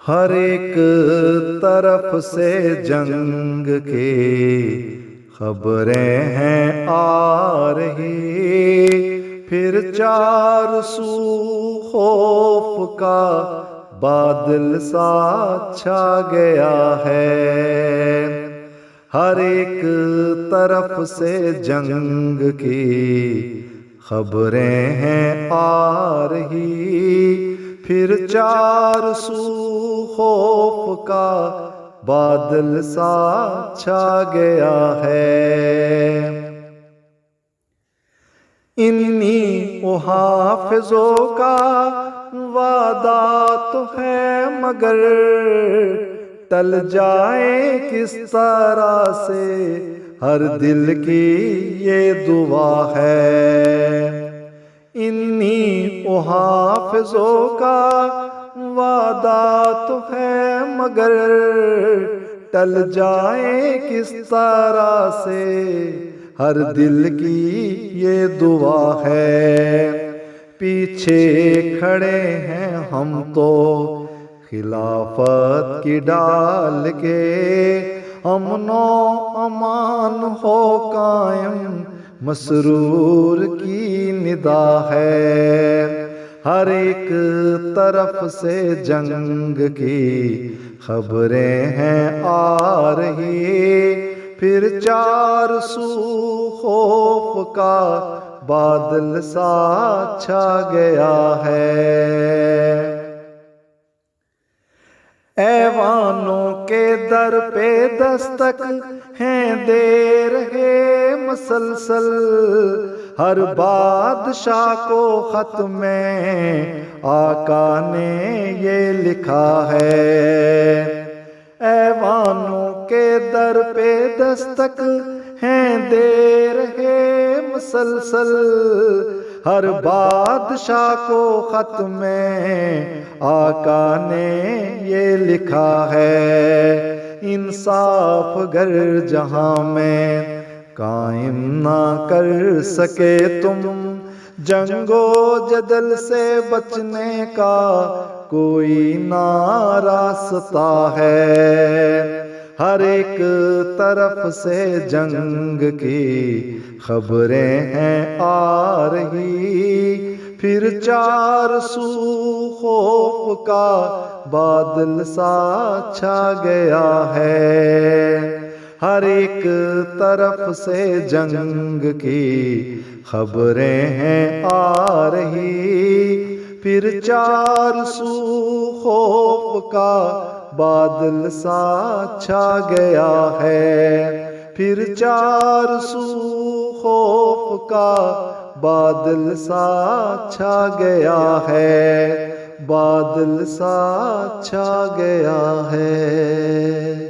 ہر ایک طرف سے جنگ کی خبریں ہیں آ رہی، پھر چار سو خوف کا بادل سا چھا گیا ہے۔ ہر ایک طرف سے جنگ کی خبریں ہیں آ رہی، پھر چار سو خوف کا بادل سا چھا گیا ہے۔ انی محافظوں کا وعدہ تو ہے مگر ٹل جائے کس طرح سے ہر دل کی یہ دعا ہے۔ انی محافظوں کا وعدہ تو ہے مگر ٹل جائے کس طرح سے ہر دل کی یہ دعا ہے۔ پیچھے کھڑے ہیں ہم تو خلافت کی ڈال کے، امن و امان ہو قائم مسرور کی ندا ہے۔ ہر ایک طرف سے جنگ کی خبریں ہیں آ رہی، پھر چار سو خوف کا بادل سا چھا گیا ہے۔ ایوانوں کے در پہ دستک ہیں دے رہے مسلسل، ہر بادشاہ کو خط میں آقا نے یہ لکھا ہے۔ ایوانوں کے در پہ دستک ہیں دے رہے مسلسل، ہر بادشاہ کو خط میں آقا نے یہ لکھا ہے۔ انصاف گر جہاں میں قائم نہ کر سکے تم، جنگ و جدل سے بچنے کا کوئی نہ راستہ ہے۔ ہر ایک طرف سے جنگ کی خبریں ہیں آ رہی، پھر چار سو خوف کا بادل سا چھا گیا ہے۔ ہر ایک طرف سے جنگ کی خبریں ہیں آ رہی، پھر چار سو خوف کا بادل سا چھا گیا ہے۔ پھر چار سو خوف کا بادل سا چھا گیا ہے، بادل سا چھا گیا ہے۔